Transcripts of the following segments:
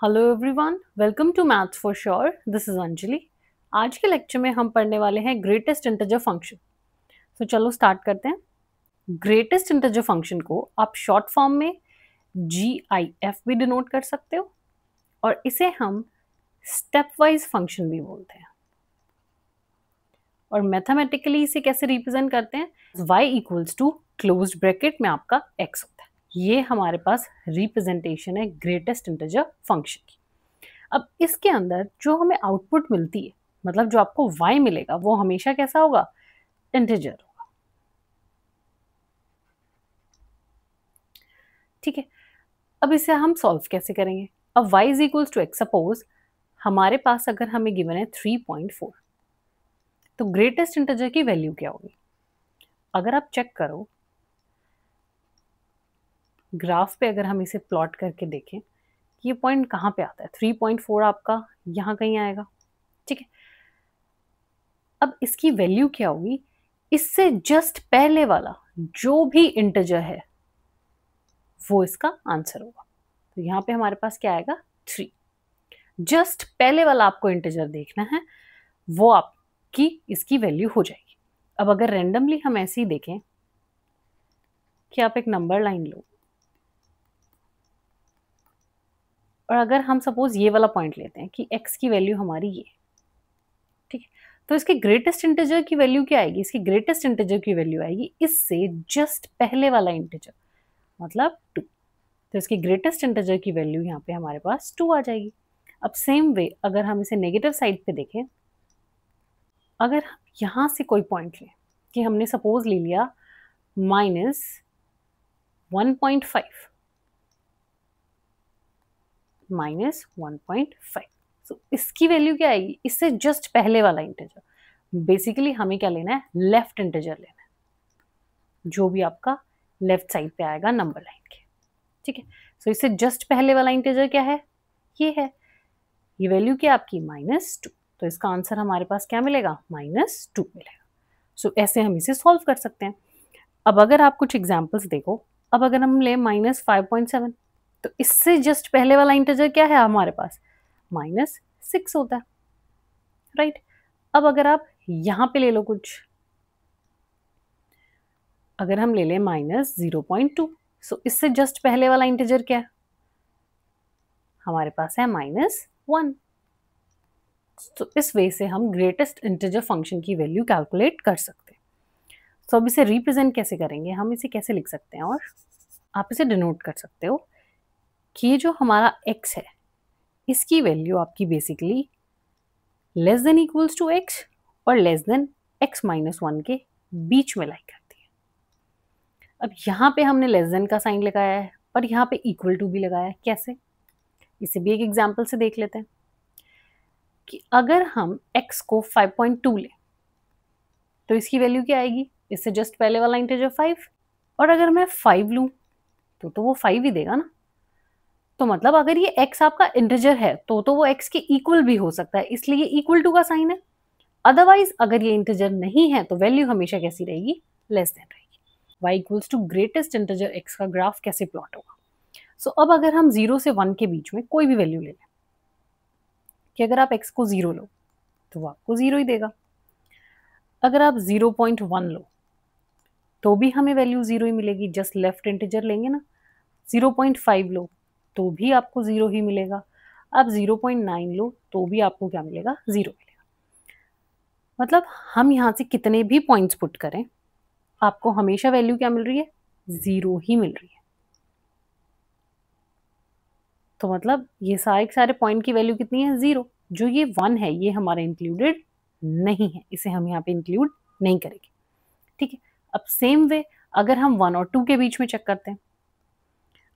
Hello everyone, welcome to maths for sure. This is Anjali. आज के lecture में हम पढ़ने वाले हैं ग्रेटेस्ट इंटीजर फंक्शन। तो चलो स्टार्ट करते हैं। ग्रेटेस्ट इंटीजर फंक्शन को आप शॉर्ट फॉर्म में GIF भी डिनोट कर सकते हो और इसे हम स्टेप वाइज फंक्शन भी बोलते हैं। और मैथमेटिकली इसे कैसे रिप्रेजेंट करते हैं? y equals to closed bracket में आपका x होता है। ये हमारे पास रिप्रेजेंटेशन है ग्रेटेस्ट इंटीजर फंक्शन की। अब इसके अंदर जो हमें आउटपुट मिलती है, मतलब जो आपको y मिलेगा, वो हमेशा कैसा होगा? इंटीजर होगा। ठीक है, अब इसे हम सॉल्व कैसे करेंगे? अब y is equals to x, suppose हमारे पास अगर हमें गिवन है 3.4, तो ग्रेटेस्ट इंटीजर की वैल्यू क्या होगी? अगर आप चेक करो ग्राफ पे, अगर हम इसे प्लॉट करके देखें कि ये पॉइंट कहाँ पे आता है, 3.4 आपका यहाँ कहीं आएगा। ठीक है, अब इसकी वैल्यू क्या होगी? इससे जस्ट पहले वाला जो भी इंटीजर है वो इसका आंसर होगा। तो यहाँ पे हमारे पास क्या आएगा? 3। जस्ट पहले वाला आपको इंटीजर देखना है, वो आपकी इसकी वैल्यू हो जाएगी। अब अगर रेंडमली हम ऐसे ही देखें कि आप एक नंबर लाइन लो और अगर हम सपोज ये वाला पॉइंट लेते हैं कि x की वैल्यू हमारी ये, ठीक है, तो इसके ग्रेटेस्ट इंटीजर की वैल्यू क्या आएगी? इसकी ग्रेटेस्ट इंटीजर की वैल्यू आएगी इससे जस्ट पहले वाला इंटीजर, मतलब 2। तो इसकी ग्रेटेस्ट इंटीजर की वैल्यू यहाँ पे हमारे पास 2 आ जाएगी। अब सेम वे अगर हम इसे नेगेटिव साइड पे देखें, अगर हम यहाँ से कोई पॉइंट लें कि हमने सपोज ले लिया -1.5, -1.5, तो इसकी वैल्यू क्या आएगी? इससे जस्ट पहले वाला इंटीजर। बेसिकली हमें क्या लेना है? लेफ्ट इंटीजर लेना है, जो भी आपका लेफ्ट साइड पे आएगा नंबर लाइन के। ठीक है, सो इससे जस्ट पहले वाला इंटीजर क्या है? ये है। ये वैल्यू क्या आपकी? -2। तो इसका आंसर हमारे पास क्या मिलेगा? -2 मिलेगा। सो ऐसे हम इसे सॉल्व कर सकते हैं। अब अगर आप कुछ एग्जांपल्स देखो, अब अगर हम ले -5.7, तो इससे जस्ट पहले वाला इंटीजर क्या है हमारे पास? -6 होता है, राइट। अब अगर आप यहाँ पे ले लो कुछ, अगर हम ले लें -0.2, सो इससे जस्ट पहले वाला इंटीजर क्या है हमारे पास? है -1। तो इस वे से हम ग्रेटेस्ट इंटीजर फंक्शन की वैल्यू कैलकुलेट कर सकते हैं। तो अब इसे रिप्रेजेंट कैसे करेंगे? हम इसे कैसे लिख सकते हैं? और आप इसे डिनोट कर सकते हो कि ये जो हमारा x है, इसकी वैल्यू आपकी basically less than equals to x और लेस देन x-1 के बीच में लाई करती है। अब यहाँ पे हमने लेस देन का साइन लगाया है और यहाँ पे इक्वल टू भी लगाया है। कैसे? इसे भी एक एग्जाम्पल से देख लेते हैं कि अगर हम x को 5.2 लें तो इसकी वैल्यू क्या आएगी? इससे जस्ट पहले वाला इंटीजर 5, और अगर मैं 5 लूं तो वो 5 ही देगा ना। तो मतलब अगर ये x आपका इंटीजर है तो वो x के इक्वल भी हो सकता है, इसलिए इक्वल टू का साइन है। अदरवाइज अगर ये इंटीजर नहीं है तो वैल्यू हमेशा कैसी रहेगी? लेस देन रहेगी। y equals to greatest integer x का ग्राफ कैसे प्लॉट होगा? सो अब अगर हम 0 से 1 के बीच में कोई भी वैल्यू ले लें कि अगर आप x को 0 लो तो वो आपको 0 ही देगा। अगर आप 0.1 लो तो भी हमें वैल्यू 0 ही मिलेगी, जस्ट लेफ्ट इंटीजर लेंगे ना। 0.5 लो तो भी आपको 0 ही मिलेगा। आप 0.9 लो तो भी आपको क्या मिलेगा? 0 मिलेगा। मतलब हम यहाँ से कितने भी पॉइंट्स पुट करें, आपको हमेशा वैल्यू क्या मिल रही है? 0 ही मिल रही है। तो मतलब ये सारे पॉइंट की वैल्यू कितनी है? 0। जो ये 1 है ये हमारा इंक्लूडेड नहीं है, इसे हम यहाँ पे इंक्लूड नहीं करेंगे। ठीक है, अब सेम वे अगर हम 1 और 2 के बीच में चेक करते हैं,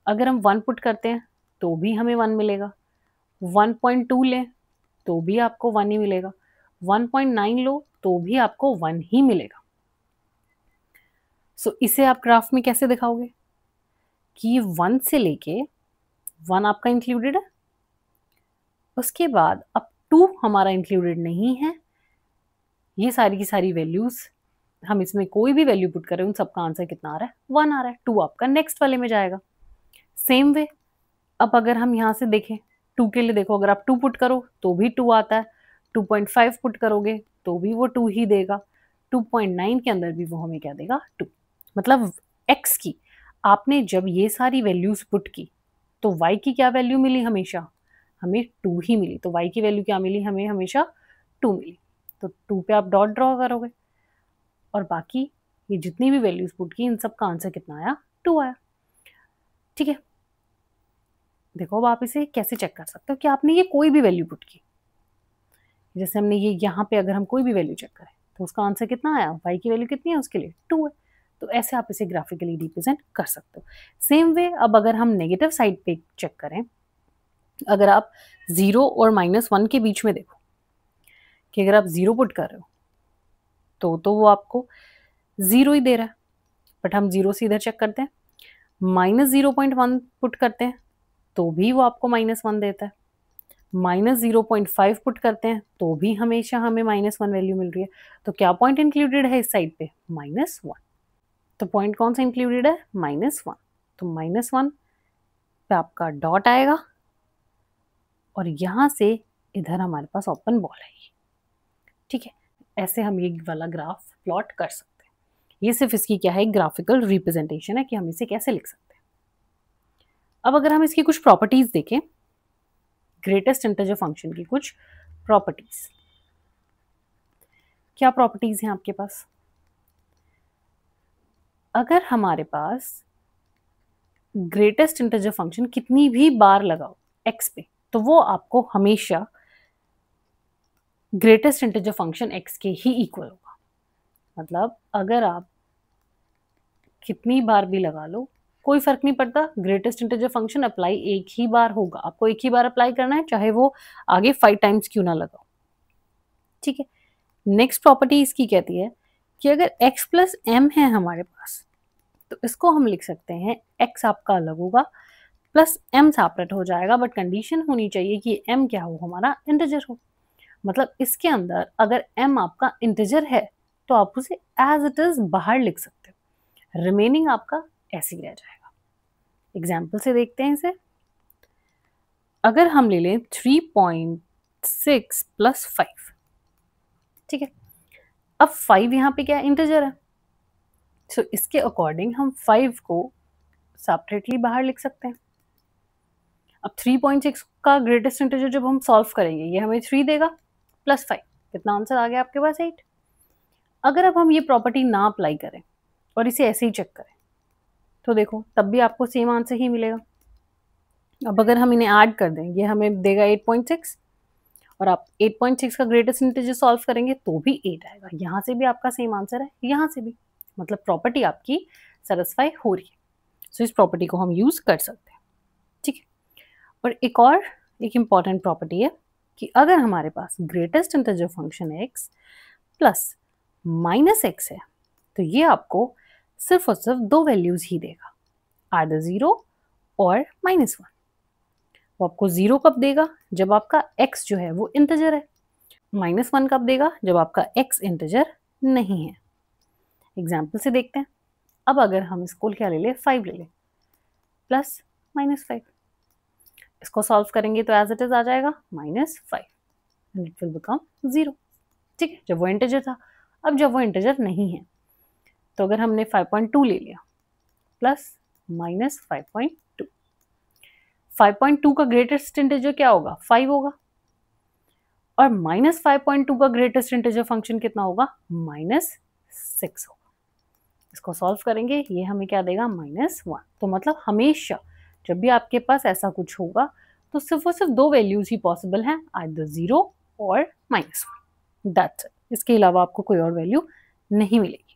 अगर हम 1 पुट करते हैं तो भी हमें 1 मिलेगा। 1.2 लें तो भी आपको 1 ही मिलेगा। 1.9 लो तो भी आपको 1 ही मिलेगा। सो इसे आप ग्राफ में कैसे दिखाओगे कि 1 से लेके 1 आपका इंक्लूडेड है, उसके बाद अब 2 हमारा इंक्लूडेड नहीं है। ये सारी की सारी वैल्यूज, हम इसमें कोई भी वैल्यू पुट करें उन सबका आंसर कितना आ रहा है? 1 आ रहा है। 2 आपका नेक्स्ट वाले में जाएगा। सेम वे अब अगर हम यहाँ से देखें 2 के लिए देखो, अगर आप 2 पुट करो तो भी 2 आता है, 2.5 पुट करोगे तो भी वो 2 ही देगा, 2.9 के अंदर भी वो हमें क्या देगा, 2। मतलब x की आपने जब ये सारी वैल्यूज पुट की तो y की क्या वैल्यू मिली, हमेशा हमें 2 ही मिली। तो y की वैल्यू क्या मिली, हमें हमेशा 2 मिली। तो 2 पे आप डॉट ड्रॉ करोगे और बाकी ये जितनी भी वैल्यूज पुट की इन सब का आंसर कितना आया, 2 आया। ठीक है, देखो अब आप इसे कैसे चेक कर सकते हो कि आपने ये कोई भी वैल्यू पुट की, जैसे हमने ये यहाँ पे अगर हम कोई भी वैल्यू चेक करें तो उसका आंसर कितना आया, y की वैल्यू कितनी है उसके लिए, 2 है। तो ऐसे आप इसे ग्राफिकली रिप्रेजेंट कर सकते हो। सेम वे अब अगर हम नेगेटिव साइड पे चेक करें, अगर आप 0 और -1 के बीच में देखो कि अगर आप 0 पुट कर रहे हो तो वो आपको 0 ही दे रहा है, बट हम 0 से इधर चेक करते हैं, -0.1 पुट करते हैं तो भी वो आपको -1 देता है, -0.5 पुट करते हैं तो भी हमेशा हमें -1 वैल्यू मिल रही है। तो क्या पॉइंट इंक्लूडेड है इस साइड पे, -1। तो पॉइंट कौन सा इंक्लूडेड है, -1। तो -1 पे आपका डॉट आएगा और यहां से इधर हमारे पास ओपन बॉल है। ठीक है, ऐसे हम ये वाला ग्राफ प्लॉट कर सकते हैं। ये सिर्फ इसकी क्या है, ग्राफिकल रिप्रेजेंटेशन है कि हम इसे कैसे लिख सकते हैं। अब अगर हम इसकी कुछ प्रॉपर्टीज देखें, ग्रेटेस्ट इंटीजर फंक्शन की कुछ प्रॉपर्टीज, क्या प्रॉपर्टीज हैं आपके पास, अगर हमारे पास ग्रेटेस्ट इंटीजर फंक्शन कितनी भी बार लगाओ x पे तो वो आपको हमेशा ग्रेटेस्ट इंटीजर फंक्शन x के ही इक्वल होगा। मतलब अगर आप कितनी बार भी लगा लो कोई फर्क नहीं पड़ता, ग्रेटेस्ट इंटीजर फंक्शन अप्लाई एक ही बार होगा, आपको एक ही बार अप्लाई करना है, चाहे वो आगे 5 टाइम्स क्यों ना लगाओ। ठीक है, नेक्स्ट प्रॉपर्टी इसकी कहती है कि अगर x प्लस m है हमारे पास तो इसको हम लिख सकते हैं x आपका अलग होगा प्लस m सेपरेट हो जाएगा, बट कंडीशन होनी चाहिए कि m क्या हो, हमारा इंटीजर हो। मतलब इसके अंदर अगर m आपका इंटीजर है तो आप उसे एज इट इज बाहर लिख सकते हो, रिमेनिंग आपका ऐसे ही रह जाएगा। एग्जाम्पल से देखते हैं इसे, अगर हम ले लें 3.6 प्लस 5, ठीक है, अब 5 यहाँ पे क्या इंटीजर है, तो इसके अकॉर्डिंग हम 5 को सेपरेटली बाहर लिख सकते हैं। अब 3.6 का ग्रेटेस्ट इंटीजर जब हम सॉल्व करेंगे ये हमें 3 देगा प्लस 5, कितना आंसर आ गया आपके पास, 8। अगर अब हम ये प्रॉपर्टी ना अप्लाई करें और इसे ऐसे ही चेक करें तो देखो तब भी आपको सेम आंसर ही मिलेगा। अब अगर हम इन्हें ऐड कर दें ये हमें देगा 8.6 और आप 8.6 का ग्रेटेस्ट इंटीजर सॉल्व करेंगे तो भी 8 आएगा, यहाँ से भी आपका सेम आंसर है, यहाँ से भी, मतलब प्रॉपर्टी आपकी सेटिस्फाई हो रही है। सो इस प्रॉपर्टी को हम यूज कर सकते हैं। ठीक है, और एक इम्पॉर्टेंट प्रॉपर्टी है कि अगर हमारे पास greatest integer function x plus -x है तो ये आपको सिर्फ और सिर्फ 2 वैल्यूज ही देगा, आइदर 0 और -1। वो आपको 0 कब देगा, जब आपका x जो है वो इंटीजर है, -1 कब देगा, जब आपका x इंटीजर नहीं है। एग्जाम्पल से देखते हैं, अब अगर हम इसको क्या ले ले, 5 ले ले प्लस -5, इसको सॉल्व करेंगे तो एज इट इज आ जाएगा -5 एंड इट विल बिकम 0। ठीक है, जब वो इंटीजर था। अब जब वो इंटीजर नहीं है तो अगर हमने 5.2 ले लिया प्लस -5.2, 5.2 का ग्रेटेस्ट इंटीजर क्या होगा, 5 होगा, और -5.2 का ग्रेटेस्ट इंटीजर फंक्शन कितना होगा, -6 होगा। इसको सॉल्व करेंगे ये हमें क्या देगा, -1। तो मतलब हमेशा जब भी आपके पास ऐसा कुछ होगा तो सिर्फ और सिर्फ 2 वैल्यूज ही पॉसिबल हैं, आइदर 0 और -1, दैट्स इट। इसके अलावा आपको कोई और वैल्यू नहीं मिलेगी।